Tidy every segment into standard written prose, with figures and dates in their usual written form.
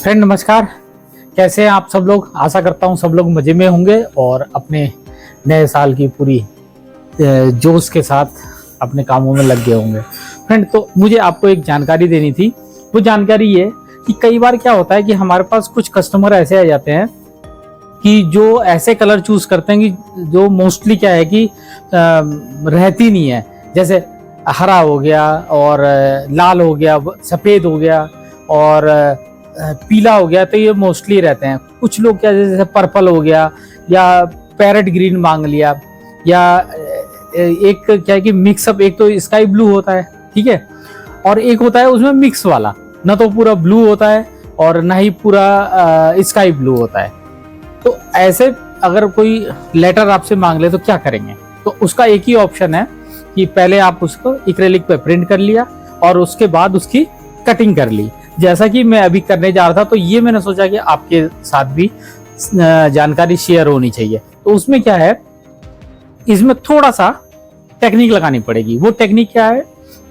Friend नमस्कार, कैसे हैं आप सब लोग। आशा करता हूं सब लोग मजे में होंगे और अपने नए साल की पूरी जोश के साथ अपने कामों में लग गए होंगे। फ्रेंड तो मुझे आपको एक जानकारी देनी थी। वो जानकारी ये कि कई बार क्या होता है कि हमारे पास कुछ कस्टमर ऐसे आ जाते हैं कि जो ऐसे कलर चूज करते हैं कि जो मोस्टली क्या है कि रहती नहीं है। जैसे हरा हो गया और लाल हो गया, सफेद हो गया और पीला हो गया, तो ये मोस्टली रहते हैं। कुछ लोग क्या जैसे पर्पल हो गया या पैरेट ग्रीन मांग लिया, या एक क्या है कि मिक्सअप, एक तो स्काई ब्लू होता है, ठीक है, और एक होता है उसमें मिक्स वाला, ना तो पूरा ब्लू होता है और ना ही पूरा स्काई ब्लू होता है। तो ऐसे अगर कोई लेटर आपसे मांग ले तो क्या करेंगे? तो उसका एक ही ऑप्शन है कि पहले आप उसको एक्रेलिक पे प्रिंट कर लिया और उसके बाद उसकी कटिंग कर ली, जैसा कि मैं अभी करने जा रहा था। तो ये मैंने सोचा कि आपके साथ भी जानकारी शेयर होनी चाहिए। तो उसमें क्या है, इसमें थोड़ा सा टेक्निक लगानी पड़ेगी। वो टेक्निक क्या है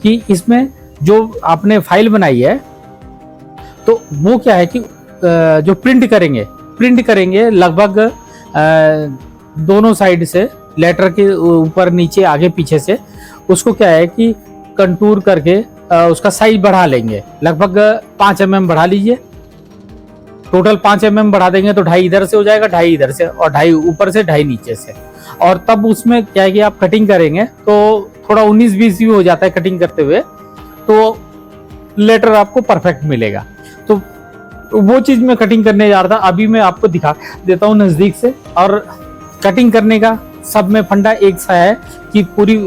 कि इसमें जो आपने फाइल बनाई है, तो वो क्या है कि जो प्रिंट करेंगे लगभग दोनों साइड से, लेटर के ऊपर नीचे आगे पीछे से, उसको क्या है कि कंटूर करके उसका साइज बढ़ा लेंगे। लगभग 5 mm बढ़ा लीजिए। टोटल 5 mm बढ़ा देंगे तो 2.5 इधर से हो जाएगा, 2.5 इधर से और 2.5 ऊपर से, 2.5 नीचे से। और तब उसमें क्या है कि आप कटिंग करेंगे तो थोड़ा 19-20 भी हो जाता है कटिंग करते हुए, तो लेटर आपको परफेक्ट मिलेगा। तो वो चीज मैं कटिंग करने जा रहा था, अभी मैं आपको दिखा देता हूँ नजदीक से। और कटिंग करने का सब में फंडा एक सा है कि पूरी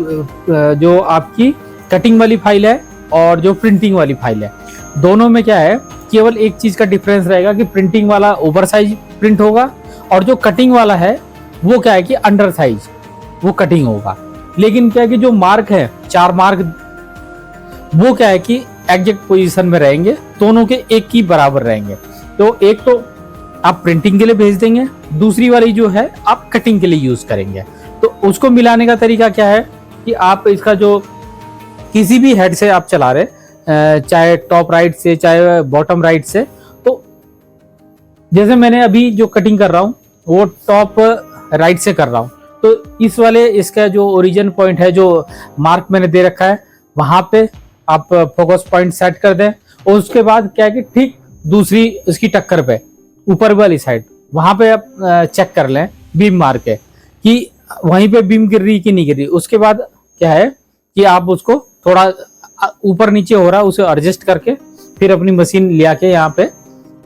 जो आपकी कटिंग वाली फाइल है और जो प्रिंटिंग वाली फाइल है, दोनों में क्या है, केवल एक चीज का डिफरेंस रहेगा कि प्रिंटिंग वाला ओवर साइज प्रिंट होगा और जो कटिंग वाला है वो क्या है कि अंडर साइज वो कटिंग होगा। लेकिन क्या है कि जो मार्क है, 4 मार्क, वो क्या है कि एग्जैक्ट पोजीशन में रहेंगे, दोनों के एक ही बराबर रहेंगे। तो एक तो आप प्रिंटिंग के लिए भेज देंगे, दूसरी वाली जो है आप कटिंग के लिए यूज करेंगे। तो उसको मिलाने का तरीका क्या है कि आप इसका जो किसी भी हेड से आप चला रहे, चाहे टॉप राइट से चाहे बॉटम राइट से, तो जैसे मैंने अभी जो कटिंग कर रहा हूं वो टॉप राइट से कर रहा हूं, तो इस वाले इसका जो ओरिजिन पॉइंट है, जो मार्क मैंने दे रखा है, वहां पे आप फोकस पॉइंट सेट कर दें। और उसके बाद क्या है कि ठीक दूसरी इसकी टक्कर पे ऊपर वाली साइड, वहां पे आप चेक कर लें बीम मार के कि वहीं पे बीम गिर रही कि नहीं गिर रही। उसके बाद क्या है कि आप उसको थोड़ा ऊपर नीचे हो रहा है उसे एडजस्ट करके फिर अपनी मशीन ले आके यहाँ पे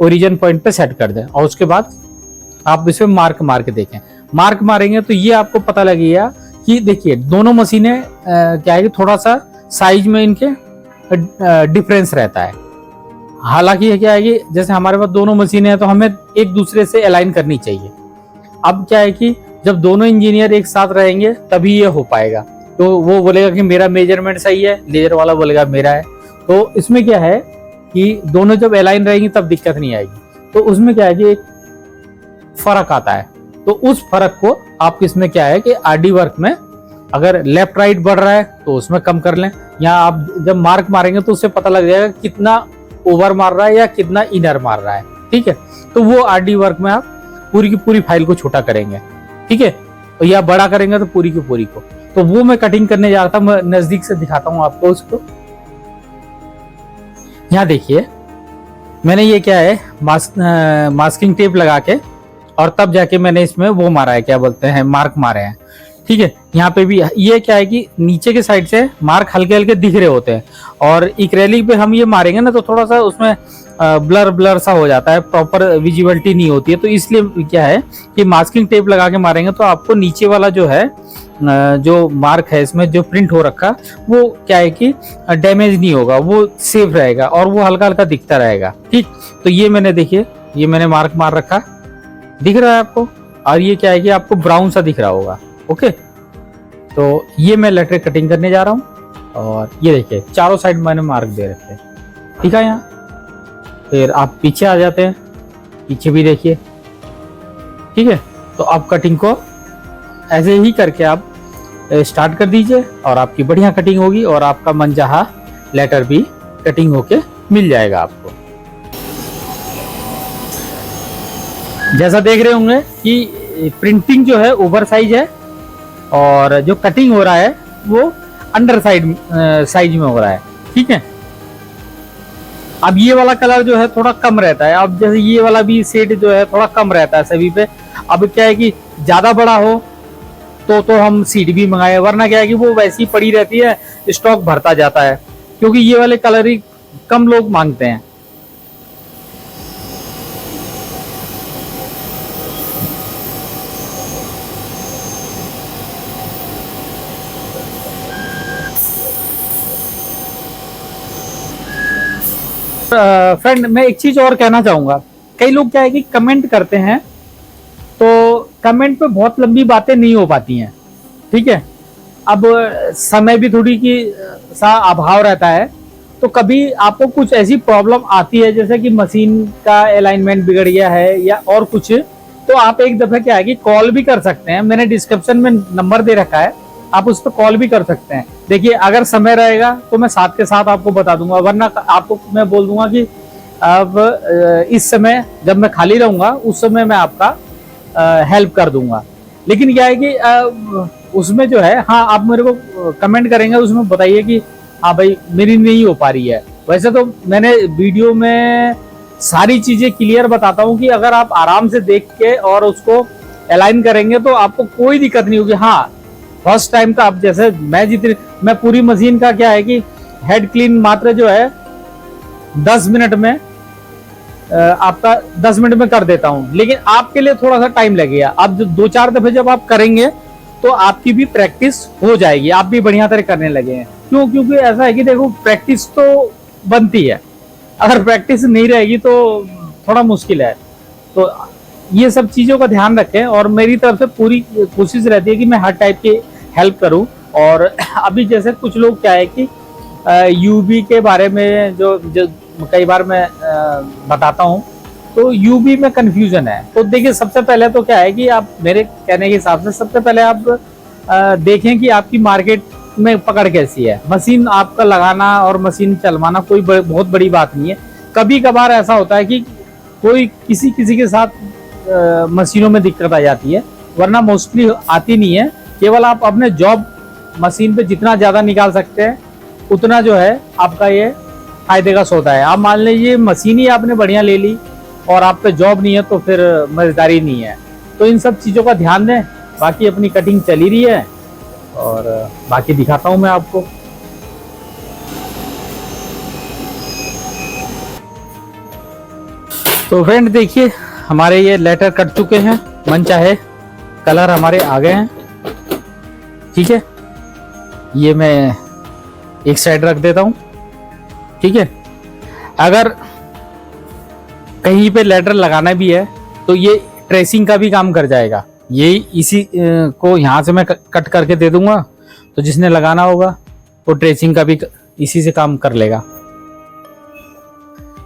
ओरिजिन पॉइंट पे सेट कर दें। और उसके बाद आप इसमें मार्क मार के देखें। मार्क मारेंगे तो ये आपको पता लगेगा कि देखिए दोनों मशीनें क्या है कि थोड़ा सा साइज में इनके डिफरेंस रहता है। हालांकि ये क्या है कि जैसे हमारे पास दोनों मशीनें हैं तो हमें एक दूसरे से अलाइन करनी चाहिए। अब क्या है कि जब दोनों इंजीनियर एक साथ रहेंगे तभी ये हो पाएगा। तो वो बोलेगा कि मेरा मेजरमेंट सही है, लेजर वाला बोलेगा मेरा है। तो इसमें क्या है कि दोनों जब अलाइन रहेंगी तब दिक्कत नहीं आएगी। तो उसमें क्या है कि एक फर्क आता है, तो उस फर्क को आप इसमें क्या है कि आरडी वर्क में अगर लेफ्ट राइट बढ़ रहा है तो उसमें कम कर लें, या आप जब मार्क मारेंगे तो उससे पता लग जाएगा कितना ओवर मार रहा है या कितना इनर मार रहा है, ठीक है। तो वो आरडी वर्क में आप पूरी की पूरी फाइल को छोटा करेंगे, ठीक है, या बड़ा करेंगे तो पूरी की पूरी को। तो वो मैं कटिंग करने जा रहा था, मैं नजदीक से दिखाता हूं आपको उसको। यहाँ देखिए मैंने ये क्या है मास्किंग टेप लगा के और तब जाके मैंने इसमें वो मारा है, क्या बोलते हैं, मार्क मारे हैं, ठीक है। यहाँ पे भी ये क्या है कि नीचे के साइड से मार्क हल्के हल्के दिख रहे होते हैं, और एक्रेलिक पे हम ये मारेंगे ना तो थोड़ा सा उसमें ब्लर सा हो जाता है, प्रॉपर विजिबिलिटी नहीं होती है। तो इसलिए क्या है कि मास्किंग टेप लगा के मारेंगे तो आपको नीचे वाला जो है जो मार्क है इसमें जो प्रिंट हो रखा, वो क्या है कि डैमेज नहीं होगा, वो सेफ रहेगा और वो हल्का हल्का दिखता रहेगा, ठीक। तो ये मैंने देखिए, ये मैंने मार्क मार रखा, दिख रहा है आपको, और ये क्या है कि आपको ब्राउन सा दिख रहा होगा, ओके। तो ये मैं लेटर कटिंग करने जा रहा हूँ और ये देखिए चारों साइड मैंने मार्क दे रखे, ठीक है। यहाँ फिर आप पीछे आ जाते हैं, पीछे भी देखिए, ठीक है। तो आप कटिंग को ऐसे ही करके आप स्टार्ट कर दीजिए और आपकी बढ़िया कटिंग होगी और आपका मनचाहा लेटर भी कटिंग होके मिल जाएगा आपको। जैसा देख रहे होंगे कि प्रिंटिंग जो है ओवर साइज है और जो कटिंग हो रहा है वो अंडर साइज में हो रहा है। ठीक है, अब ये वाला कलर जो है थोड़ा कम रहता है। अब जैसे ये वाला भी सेट जो है थोड़ा कम रहता है सभी पे। अब क्या है कि ज्यादा बड़ा हो तो हम सीट भी मंगाए, वरना क्या है कि वो वैसी पड़ी रहती है, स्टॉक भरता जाता है, क्योंकि ये वाले कलर ही कम लोग मांगते हैं। फ्रेंड मैं एक चीज और कहना चाहूंगा, कई लोग क्या है कि कमेंट करते हैं तो कमेंट पे बहुत लंबी बातें नहीं हो पाती हैं। ठीक है, अब समय भी थोड़ी की सा अभाव रहता है, तो कभी आपको कुछ ऐसी प्रॉब्लम आती है जैसे कि मशीन का अलाइनमेंट बिगड़ गया है या और कुछ, तो आप एक दफे क्या है कि कॉल भी कर सकते हैं। मैंने डिस्क्रिप्शन में नंबर दे रखा है, आप उस पर कॉल भी कर सकते हैं। देखिए अगर समय रहेगा तो मैं साथ के साथ आपको बता दूंगा, वरना आपको मैं बोल दूंगा कि अब इस समय जब मैं खाली रहूंगा उस समय मैं आपका हेल्प कर दूंगा। लेकिन क्या है कि उसमें जो है, हाँ आप मेरे को कमेंट करेंगे उसमें बताइए कि हाँ भाई मेरी नहीं हो पा रही है। वैसे तो मैंने वीडियो में सारी चीजें क्लियर बताता हूँ कि अगर आप आराम से देख के और उसको अलाइन करेंगे तो आपको कोई दिक्कत नहीं होगी। हाँ फर्स्ट टाइम का, अब जैसे मैं पूरी मशीन का क्या है कि हेड क्लीन मात्र जो है 10 मिनट में आपका 10 मिनट में कर देता हूं, लेकिन आपके लिए थोड़ा सा टाइम लगेगा। अब जो 2-4 दफे जब आप करेंगे तो आपकी भी प्रैक्टिस हो जाएगी, आप भी बढ़िया तरह करने लगे हैं। क्यों? क्योंकि ऐसा है कि देखो प्रैक्टिस तो बनती है, अगर प्रैक्टिस नहीं रहेगी तो थोड़ा मुश्किल है। तो ये सब चीजों का ध्यान रखें और मेरी तरफ से पूरी कोशिश रहती है कि मैं हर टाइप की हेल्प करूं। और अभी जैसे कुछ लोग क्या है कि यूबी के बारे में जो कई बार मैं बताता हूं, तो यूबी में कंफ्यूजन है। तो देखिए सबसे पहले तो क्या है कि आप मेरे कहने के हिसाब से सबसे पहले आप देखें कि आपकी मार्केट में पकड़ कैसी है। मशीन आपका लगाना और मशीन चलवाना कोई बहुत बड़ी बात नहीं है। कभी कभार ऐसा होता है कि कोई किसी के साथ मशीनों में दिक्कत आ जाती है, वरना मोस्टली आती नहीं है। केवल आप अपने जॉब मशीन पे जितना ज्यादा निकाल सकते हैं उतना जो है आपका ये फायदे का सौदा है। आप मान लीजिए मशीन ही आपने बढ़िया ले ली और आप पे जॉब नहीं है तो फिर मजेदारी नहीं है। तो इन सब चीजों का ध्यान दें। बाकी अपनी कटिंग चली रही है और बाकी दिखाता हूं मैं आपको। तो फ्रेंड देखिए हमारे ये लेटर कट चुके हैं, मन चाहे कलर हमारे आ गए हैं। ठीक है, ये मैं एक साइड रख देता हूं। ठीक है, अगर कहीं पे लेटर लगाना भी है तो ये ट्रेसिंग का भी काम कर जाएगा। ये इसी को यहां से मैं कट करके दे दूंगा, तो जिसने लगाना होगा वो ट्रेसिंग का भी इसी से काम कर लेगा।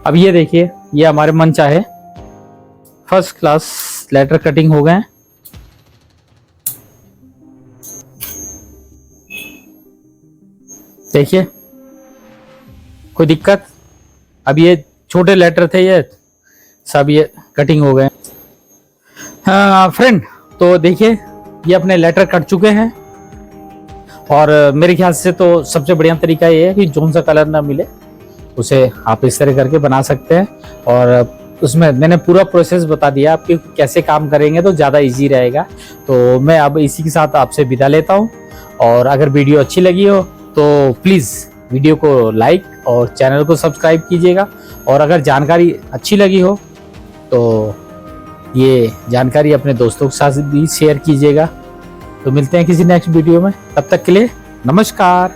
अब ये देखिए ये हमारे मन चाहे फर्स्ट क्लास लेटर कटिंग हो गए हैं। देखिए कोई दिक्कत? अब ये छोटे लेटर थे, ये सब ये कटिंग हो गए। फ्रेंड तो देखिए ये अपने लेटर कट चुके हैं और मेरे ख्याल से तो सबसे बढ़िया तरीका ये है कि जोन सा कलर ना मिले उसे आप इस तरह करके बना सकते हैं। और उसमें मैंने पूरा प्रोसेस बता दिया आपके कैसे काम करेंगे तो ज़्यादा इजी रहेगा। तो मैं अब इसी के साथ आपसे विदा लेता हूँ। और अगर वीडियो अच्छी लगी हो तो प्लीज़ वीडियो को लाइक और चैनल को सब्सक्राइब कीजिएगा। और अगर जानकारी अच्छी लगी हो तो ये जानकारी अपने दोस्तों के साथ भी शेयर कीजिएगा। तो मिलते हैं किसी नेक्स्ट वीडियो में, तब तक के लिए नमस्कार।